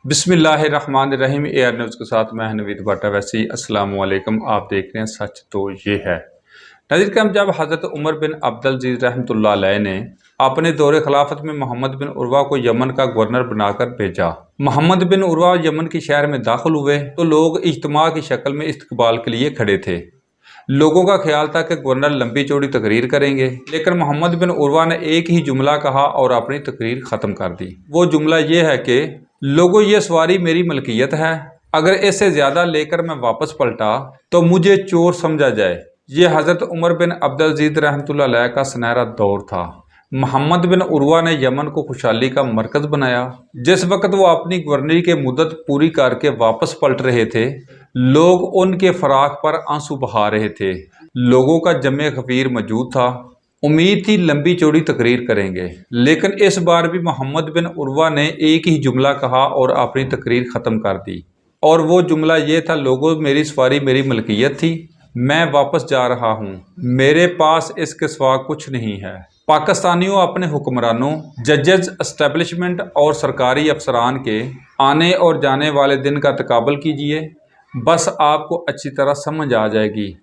बिस्मिल्लाहिर्रहमानिर्रहीम। Air news के साथ मैं नवीद भट्टा। वैसे ही अस्सलाम वालेकुम। आप देख रहे हैं सच तो ये है। नाज़रीन करम, जब हज़रत उमर बिन अब्दुल अज़ीज़ रहमतुल्लाह अलैह ने अपने दौरे खिलाफत में मोहम्मद बिन उरवा को यमन का गवर्नर बनाकर भेजा, मोहम्मद बिन उरवा यमन के शहर में दाखिल हुए तो लोग इज्तिमा की शक्ल में इस्तकबाल के लिए खड़े थे। लोगों का ख्याल था कि गवर्नर लंबी चौड़ी तकरीर करेंगे, लेकिन मोहम्मद बिन उरवा ने एक ही जुमला कहा और अपनी तकरीर ख़त्म कर दी। वो जुमला ये है कि लोगों, ये सवारी मेरी मलकियत है, अगर इससे ज़्यादा लेकर मैं वापस पलटा तो मुझे चोर समझा जाए। ये हज़रत उमर बिन अब्दुल अज़ीज़ रहमतुल्लाह अलैह का सुनहरा दौर था। मोहम्मद बिन उरवा ने यमन को खुशहाली का मरकज़ बनाया। जिस वक्त वो अपनी गवर्नरी की मुद्दत पूरी करके वापस पलट रहे थे, लोग उनके फराख पर आंसू बहा रहे थे। लोगों का जमे खफीर मौजूद था। उम्मीद थी लंबी चौड़ी तकरीर करेंगे, लेकिन इस बार भी मोहम्मद बिन उरवा ने एक ही जुमला कहा और अपनी तकरीर ख़त्म कर दी। और वो जुमला ये था, लोगों, मेरी सवारी मेरी मलकियत थी, मैं वापस जा रहा हूँ, मेरे पास इसके सिवा कुछ नहीं है। पाकिस्तानियों, अपने हुक्मरानों, जजेस, एस्टेब्लिशमेंट और सरकारी अफसरान के आने और जाने वाले दिन का तकाबल कीजिए, बस आपको अच्छी तरह समझ आ जाएगी।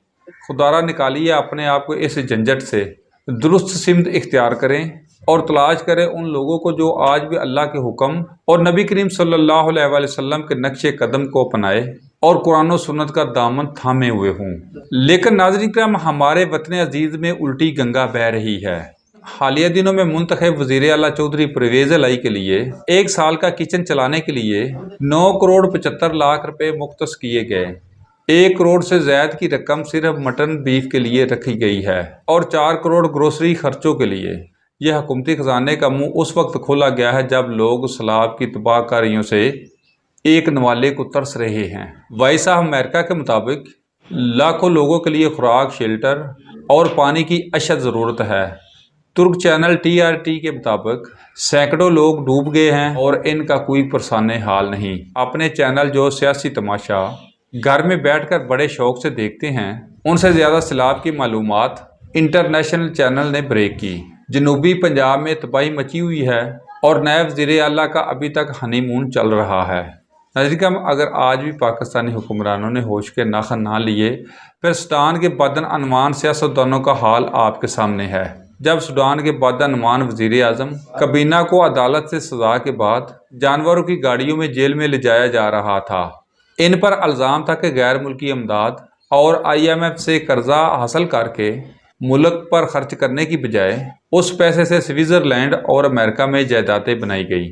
खुदारा निकालिए अपने आप को इस झंझट से, दुरुस्त सिमत इख्तियार करें और तलाश करें उन लोगों को जो आज भी अल्लाह के हुक्म और नबी करीम सल्लल्लाहु अलैहि वसल्लम के नक्शे कदम को अपनाए और कुरान और सुन्नत का दामन थामे हुए हों। लेकिन नाज़रीन करम, हमारे वतन अजीज़ में उल्टी गंगा बह रही है। हालिया दिनों में मुंतखब वज़ीर आला चौधरी परवेज़ इलाही के लिए 1 साल का किचन चलाने के लिए 9 करोड़ 75 लाख रुपए मुख्तस किए गए। 1 करोड़ से ज़्यादा की रकम सिर्फ मटन बीफ के लिए रखी गई है और 4 करोड़ ग्रोसरी खर्चों के लिए। यह हुकूमती खजाने का मुंह उस वक्त खोला गया है जब लोग सैलाब की तबाहकारियों से एक नवाले को तरस रहे हैं। वॉइस ऑफ अमेरिका के मुताबिक लाखों लोगों के लिए खुराक, शेल्टर और पानी की अशद ज़रूरत है। तुर्क चैनल TRT के मुताबिक सैकड़ों लोग डूब गए हैं और इनका कोई परेशान हाल नहीं। अपने चैनल जो सियासी तमाशा घर में बैठकर बड़े शौक से देखते हैं, उनसे ज़्यादा सैलाब की मालूमात इंटरनेशनल चैनल ने ब्रेक की। जनूबी पंजाब में तबाही मची हुई है और नायब वज़ीर आला का अभी तक हनीमून चल रहा है। नाज़रीन, अगर आज भी पाकिस्तानी हुक्मरानों ने होश के नाखन ना लिए, फिर सूडान के बदअनवान सियासतदानों का हाल आपके सामने है। जब सूडान के बदअनवान वज़ीर आज़म कबीना को अदालत से सजा के बाद जानवरों की गाड़ियों में जेल में ले जाया जा रहा था, इन पर इल्ज़ाम था कि गैर मुल्की इमदाद और IMF से कर्जा हासिल करके मुल्क पर खर्च करने की बजाय उस पैसे से स्विट्ज़रलैंड और अमेरिका में जायदादें बनाई गई।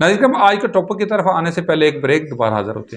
नाज़रीन, आज के टॉपिक की तरफ आने से पहले एक ब्रेक, दोबारा हाजिर होते हैं।